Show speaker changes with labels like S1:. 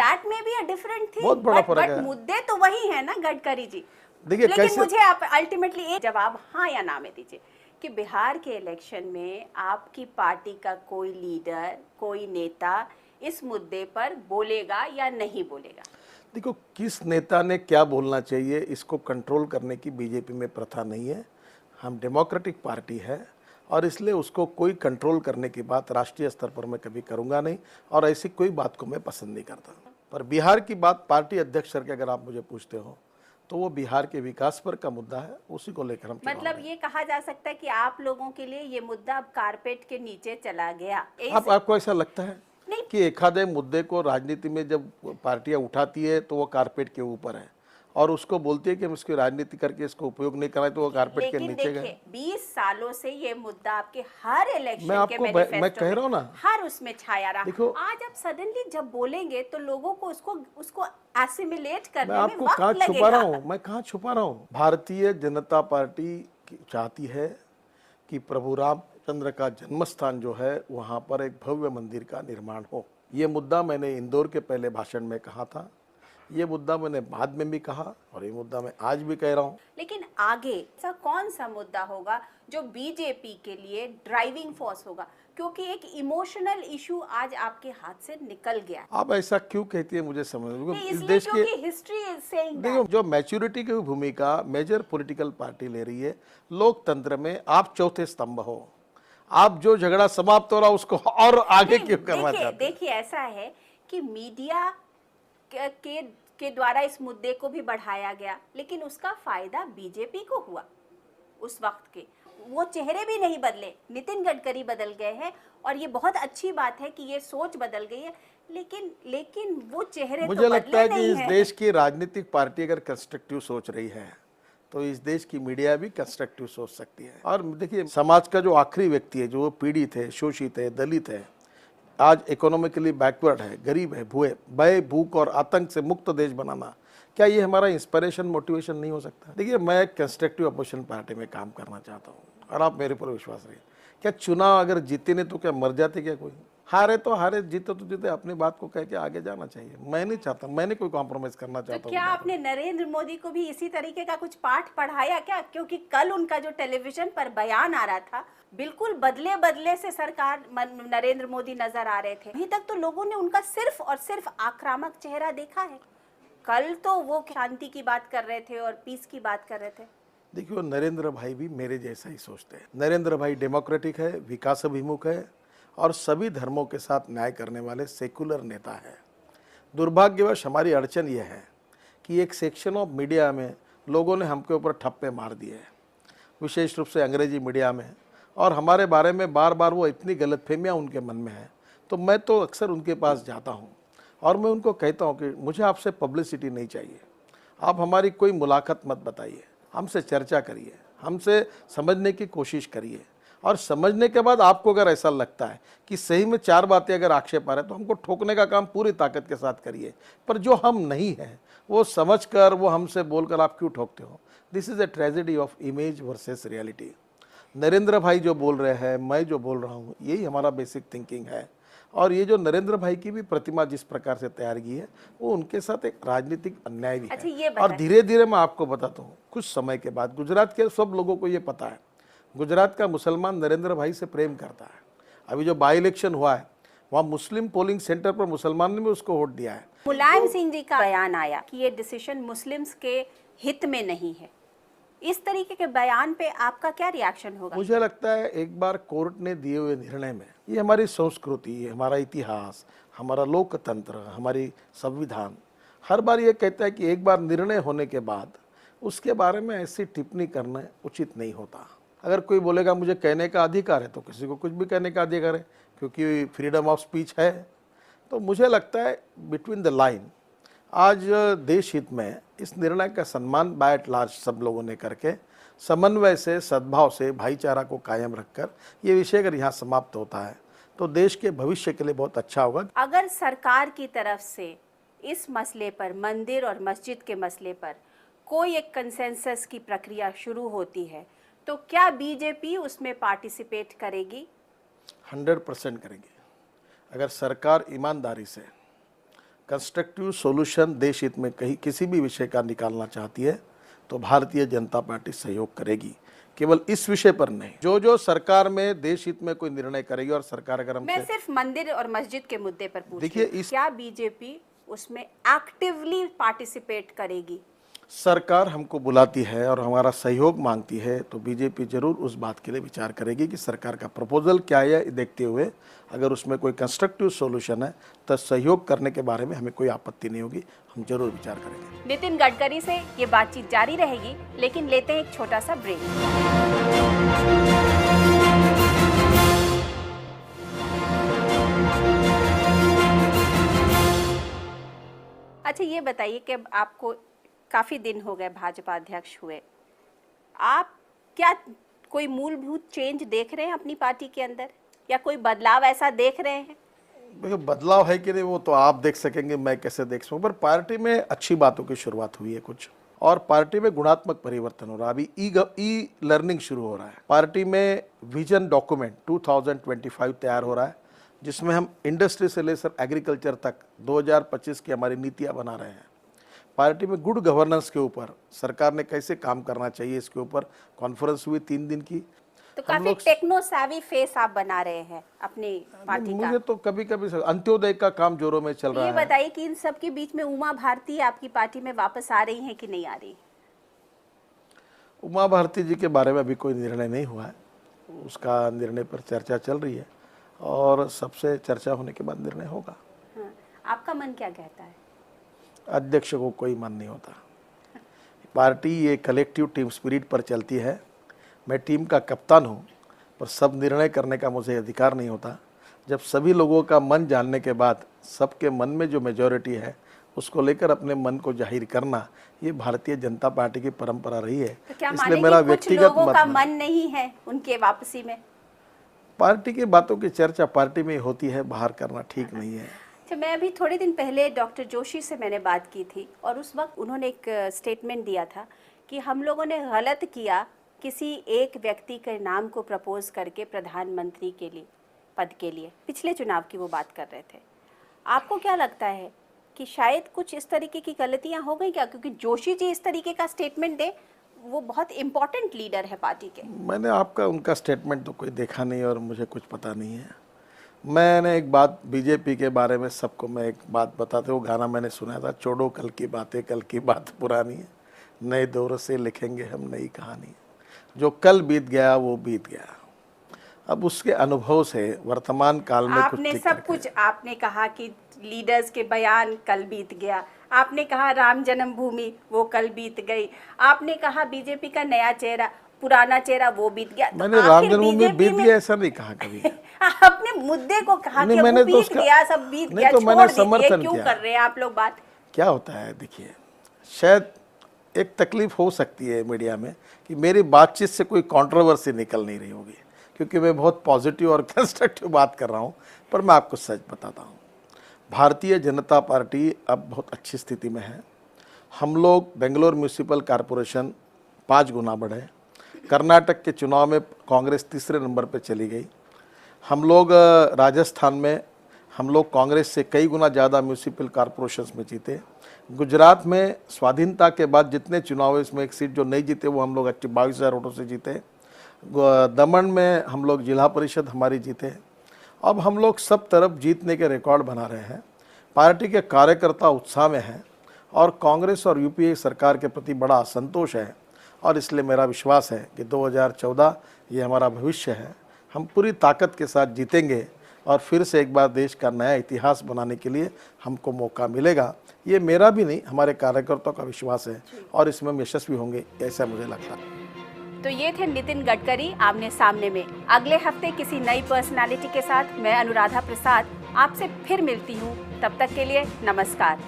S1: That में भी a different thing,
S2: बहुत बड़ा फर्क है।
S1: मुद्दे तो वही है ना गडकरी जी।
S2: देखिए
S1: लेकिन मुझे आप अल्टीमेटली एक जवाब हाँ या ना में दीजिए कि बिहार के इलेक्शन में आपकी पार्टी का कोई लीडर, कोई नेता इस मुद्दे पर बोलेगा या नहीं बोलेगा?
S2: देखो, किस नेता ने क्या बोलना चाहिए इसको कंट्रोल करने की बीजेपी में प्रथा नहीं है। हम डेमोक्रेटिक पार्टी है और इसलिए उसको कोई कंट्रोल करने की बात राष्ट्रीय स्तर पर मैं कभी करूंगा नहीं, और ऐसी कोई बात को मैं पसंद नहीं करता। पर बिहार की बात पार्टी अध्यक्ष सर के अगर आप मुझे पूछते हो तो वो बिहार के विकास पर का मुद्दा है, उसी को लेकर हम
S1: मतलब ये कहा जा सकता है कि आप लोगों के लिए ये मुद्दा अब कारपेट के नीचे चला गया।
S2: आपको ऐसा लगता है
S1: नहीं।
S2: कि एक आधे मुद्दे को राजनीति में जब पार्टियां उठाती है तो वो कारपेट के ऊपर है, और उसको बोलती है कि हम इसकी राजनीति करके इसको उपयोग नहीं कराए तो वो कारपेट के नीचे गए।
S1: 20 सालों से ये मुद्दा आपके हर इलेक्शन के
S2: मैं कह रहा हूँ ना,
S1: हर उसमें छाया रहा।
S2: देखो,
S1: आज आप सडनली जब बोलेंगे तो लोगों को उसको एसिमिलेट करने
S2: मैं आपको कहाँ छुपा रहा हूँ, मैं कहाँ छुपा रहा हूँ। भारतीय जनता पार्टी चाहती है कि प्रभु रामचंद्र का जन्मस्थान जो है वहाँ पर एक भव्य मंदिर का निर्माण हो। ये मुद्दा मैंने इंदौर के पहले भाषण में कहा था, ये मुद्दा मैंने बाद में भी कहा, और ये मुद्दा मैं आज भी कह रहा हूँ।
S1: लेकिन आगे ऐसा कौन सा मुद्दा होगा जो बीजेपी के लिए ड्राइविंग फोर्स होगा? क्योंकि एक इमोशनल इशू आज आपके हाथ से निकल गया।
S2: आप ऐसा क्यों कहती है मुझे समझ नहीं,
S1: इस देश की हिस्ट्री इज सेइंग
S2: देखो, जो मैच्योरिटी की भूमिका मेजर पॉलिटिकल पार्टी ले रही है लोकतंत्र में, आप चौथे स्तंभ हो। आप जो झगड़ा समाप्त हो रहा उसको और आगे क्यों करना चाहते हैं?
S1: देखिए ऐसा है कि मीडिया के द्वारा इस मुद्दे को भी बढ़ाया गया, लेकिन उसका फायदा बीजेपी को हुआ। उस वक्त के वो चेहरे भी नहीं बदले, नितिन गडकरी बदल गए हैं, और ये बहुत अच्छी बात है कि ये सोच बदल गई है, लेकिन वो चेहरे
S2: मुझे
S1: तो
S2: लगता है
S1: बदले
S2: कि
S1: नहीं
S2: इस
S1: हैं।
S2: देश की राजनीतिक पार्टी अगर कंस्ट्रक्टिव सोच रही है तो इस देश की मीडिया भी कंस्ट्रक्टिव सोच सकती है। और देखिए, समाज का जो आखिरी व्यक्ति है, जो पीड़ित है, शोषित है, दलित है, आज इकोनॉमिकली बैकवर्ड है, गरीब है, भय भूख और आतंक से मुक्त देश बनाना, क्या ये हमारा इंस्पिरेशन मोटिवेशन नहीं हो सकता? देखिए, मैं कंस्ट्रक्टिव अपोजिशन पार्टी में काम करना चाहता हूँ और आप मेरे पर विश्वास रखिए। क्या चुनाव अगर जीते नहीं तो क्या मर जाते क्या? कोई हारे तो हारे, जीते तो जीते, अपनी बात को कह के आगे जाना चाहिए। मैं नहीं चाहता, मैंने कोई कॉम्प्रोमाइज करना चाहता हूँ।
S1: तो क्या आपने नरेंद्र मोदी को भी इसी तरीके का कुछ पाठ पढ़ाया क्या? क्योंकि कल उनका जो टेलीविजन पर बयान आ रहा था, बिल्कुल बदले बदले से सरकार नरेंद्र मोदी नजर आ रहे थे। अभी तक तो लोगों ने उनका सिर्फ और सिर्फ आक्रामक चेहरा देखा है। कल तो वो शांति की बात कर रहे थे और पीस की बात कर रहे थे।
S2: देखिए, नरेंद्र भाई भी मेरे जैसा ही सोचते हैं। नरेंद्र भाई डेमोक्रेटिक है, विकास अभिमुख है और सभी धर्मों के साथ न्याय करने वाले सेकुलर नेता है। दुर्भाग्यवश हमारी अड़चन यह है कि एक सेक्शन ऑफ मीडिया में लोगों ने हमके ऊपर ठप्पे मार दिए हैं, विशेष रूप से अंग्रेजी मीडिया में, और हमारे बारे में बार बार वो इतनी गलतफहमियाँ उनके मन में है। तो मैं तो अक्सर उनके पास जाता हूँ और मैं उनको कहता हूँ कि मुझे आपसे पब्लिसिटी नहीं चाहिए, आप हमारी कोई मुलाकात मत बताइए, हमसे चर्चा करिए, हमसे समझने की कोशिश करिए, और समझने के बाद आपको अगर ऐसा लगता है कि सही में चार बातें अगर आक्षेप आ रहे हैं तो हमको ठोकने का काम पूरी ताकत के साथ करिए। पर जो हम नहीं हैं वो समझकर, वो हमसे बोलकर आप क्यों ठोकते हो? This is a tragedy of image versus reality. Narendra भाई जो बोल रहे हैं, मैं जो बोल रहा हूँ, यही हमारा बेसिक थिंकिंग है। और ये जो नरेंद्र भाई की भी प्रतिमा जिस प्रकार से तैयार की है, वो उनके साथ एक राजनीतिक अन्याय भी है। और धीरे धीरे मैं आपको बताता हूँ, कुछ समय के बाद गुजरात के सब लोगों को ये पता है, गुजरात का मुसलमान नरेंद्र भाई से प्रेम करता है। अभी जो बाई इलेक्शन हुआ है वहाँ मुस्लिम पोलिंग सेंटर पर मुसलमान ने भी उसको वोट दिया है।
S1: मुलायम सिंह जी का बयान आया कि ये डिसीजन मुस्लिम्स के हित में नहीं है। इस तरीके के बयान पे आपका क्या रिएक्शन होगा?
S2: मुझे लगता है एक बार कोर्ट ने दिए हुए निर्णय में, ये हमारी संस्कृति, हमारा इतिहास, हमारा लोकतंत्र, हमारी संविधान हर बार ये कहता है कि एक बार निर्णय होने के बाद उसके बारे में ऐसी टिप्पणी करना उचित नहीं होता। अगर कोई बोलेगा मुझे कहने का अधिकार है, तो किसी को कुछ भी कहने का अधिकार है, क्योंकि फ्रीडम ऑफ स्पीच है। तो मुझे लगता है बिटवीन द लाइन आज देश हित में इस निर्णय का सम्मान बाय एट लार्ज सब लोगों ने करके, समन्वय से, सद्भाव से, भाईचारा को कायम रखकर ये विषय अगर यहाँ समाप्त होता है तो देश के भविष्य के लिए बहुत अच्छा होगा।
S1: अगर सरकार की तरफ से इस मसले पर, मंदिर और मस्जिद के मसले पर कोई एक कंसेंसस की प्रक्रिया शुरू होती है, तो क्या बीजेपी उसमें पार्टिसिपेट करेगी?
S2: 100% करेगी। अगर सरकार ईमानदारी से कंस्ट्रक्टिव सॉल्यूशन देश हित में कहीं किसी भी विषय का निकालना चाहती है तो भारतीय जनता पार्टी सहयोग करेगी, केवल इस विषय पर नहीं। जो जो सरकार में देश हित में कोई निर्णय करेगी और सरकार अगर
S1: मैं सिर्फ मंदिर और मस्जिद के मुद्दे पर पूछ
S2: देखिए,
S1: रही हूं, क्या बीजेपी उसमें एक्टिवली पार्टिसिपेट करेगी?
S2: सरकार हमको बुलाती है और हमारा सहयोग मांगती है तो बीजेपी जरूर उस बात के लिए विचार करेगी कि सरकार का प्रपोजल क्या है, ये देखते हुए अगर उसमें कोई कंस्ट्रक्टिव सॉल्यूशन है तो सहयोग करने के बारे में हमें कोई आपत्ति नहीं होगी, हम जरूर विचार करेंगे।
S1: नितिन गडकरी से ये बातचीत जारी रहेगी, लेकिन लेते हैं एक छोटा सा ब्रेक। अच्छा, ये बताइए कि आपको काफी दिन हो गए भाजपा अध्यक्ष हुए, आप क्या कोई मूलभूत चेंज देख रहे हैं अपनी पार्टी के अंदर, या कोई बदलाव ऐसा देख रहे हैं?
S2: देखिए, बदलाव है कि नहीं वो तो आप देख सकेंगे, मैं कैसे देख सकूँ, पर पार्टी में अच्छी बातों की शुरुआत हुई है कुछ, और पार्टी में गुणात्मक परिवर्तन हो रहा है। अभी ई लर्निंग शुरू हो रहा है। पार्टी में विजन डॉक्यूमेंट 2025 तैयार हो रहा है, जिसमें हम इंडस्ट्री से लेकर एग्रीकल्चर तक 2025 की हमारी नीतियां बना रहे हैं। पार्टी में गुड गवर्नेंस के ऊपर सरकार ने कैसे काम करना चाहिए, इसके ऊपर कॉन्फ्रेंस हुई 3 दिन की।
S1: तो काफी टेक्नो savvy फेस आप बना रहे हैं अपनी पार्टी का।
S2: मुझे तो कभी कभी अंत्योदय का काम जोरों में चल रहा है।
S1: ये बताइए कि इन सब के बीच में उमा भारती आपकी पार्टी में वापस आ रही हैं कि नहीं आ रही?
S2: उमा भारती जी के बारे में अभी कोई निर्णय नहीं हुआ है, उसका निर्णय पर चर्चा चल रही है और सबसे चर्चा होने के बाद निर्णय होगा।
S1: हाँ, आपका मन क्या कहता है?
S2: अध्यक्ष को कोई मन नहीं होता। पार्टी ये कलेक्टिव टीम स्पिरिट पर चलती है। मैं टीम का कप्तान हूँ, पर सब निर्णय करने का मुझे अधिकार नहीं होता। जब सभी लोगों का मन जानने के बाद सबके मन में जो मेजॉरिटी है उसको लेकर अपने मन को जाहिर करना, ये भारतीय जनता पार्टी की परंपरा रही है।
S1: तो क्या
S2: इसलिए मेरा व्यक्तिगत
S1: लोगों का मन नहीं है उनके वापसी में?
S2: पार्टी की बातों की चर्चा पार्टी में होती है, बाहर करना ठीक नहीं है।
S1: अच्छा, मैं अभी थोड़े दिन पहले डॉक्टर जोशी से मैंने बात की थी और उस वक्त उन्होंने एक स्टेटमेंट दिया था कि हम लोगों ने गलत किया किसी एक व्यक्ति के नाम को प्रपोज करके प्रधानमंत्री के लिए पद के लिए। पिछले चुनाव की वो बात कर रहे थे। आपको क्या लगता है कि शायद कुछ इस तरीके की गलतियां हो गई क्या? क्योंकि जोशी जी इस तरीके का स्टेटमेंट दे, वो बहुत इंपॉर्टेंट लीडर है पार्टी के।
S2: मैंने उनका स्टेटमेंट तो कोई देखा नहीं और मुझे कुछ पता नहीं है। मैंने एक बात बीजेपी के बारे में सबको मैं एक बात बताते, वो गाना मैंने सुना था, छोड़ो कल की बातें, कल की बात पुरानी है, नए दौर से लिखेंगे हम नई कहानी। जो कल बीत गया वो बीत गया। अब उसके अनुभव से वर्तमान काल में
S1: आपने कहा कि लीडर्स के बयान कल बीत गया, आपने कहा राम जन्मभूमि वो कल बीत गई, आपने कहा बीजेपी का नया चेहरा, पुराना चेहरा वो बीत गया।
S2: मैंने राम जन्मभूमि बीत गया ऐसा नहीं कहा कभी।
S1: आपने मुद्दे को कहा कि वो बीत गया, सब बीत गया,
S2: तो मैंने समर्थन
S1: क्यों कर रहे हैं आप लोग बात?
S2: क्या होता है, देखिए, शायद एक तकलीफ हो सकती है मीडिया में कि मेरी बातचीत से कोई कंट्रोवर्सी निकल नहीं रही होगी, क्योंकि मैं बहुत पॉजिटिव और कंस्ट्रक्टिव बात कर रहा हूँ। पर मैं आपको सच बताता हूँ, भारतीय जनता पार्टी अब बहुत अच्छी स्थिति में है। हम लोग बेंगलोर म्यूनिसिपल कॉरपोरेशन 5 गुना बढ़े। कर्नाटक के चुनाव में कांग्रेस तीसरे नंबर पर चली गई। हम लोग राजस्थान में हम लोग कांग्रेस से कई गुना ज़्यादा म्यूनिसिपल कॉरपोरेशंस में जीते। गुजरात में स्वाधीनता के बाद जितने चुनाव हुए इसमें एक सीट जो नहीं जीते वो हम लोग 22,000 वोटों से जीते। दमन में हम लोग जिला परिषद हमारी जीते। अब हम लोग सब तरफ जीतने के रिकॉर्ड बना रहे हैं। पार्टी के कार्यकर्ता उत्साह में हैं और कांग्रेस और यूपीए सरकार के प्रति बड़ा असंतोष है, और इसलिए मेरा विश्वास है कि 2014 ये हमारा भविष्य है। हम पूरी ताकत के साथ जीतेंगे और फिर से एक बार देश का नया इतिहास बनाने के लिए हमको मौका मिलेगा। ये मेरा भी नहीं, हमारे कार्यकर्ताओं का विश्वास है और इसमें हम यशस्वी होंगे, ऐसा मुझे लगता है।
S1: तो ये थे नितिन गडकरी आमने सामने में। अगले हफ्ते किसी नई पर्सनालिटी के साथ मैं अनुराधा प्रसाद आपसे फिर मिलती हूँ। तब तक के लिए नमस्कार।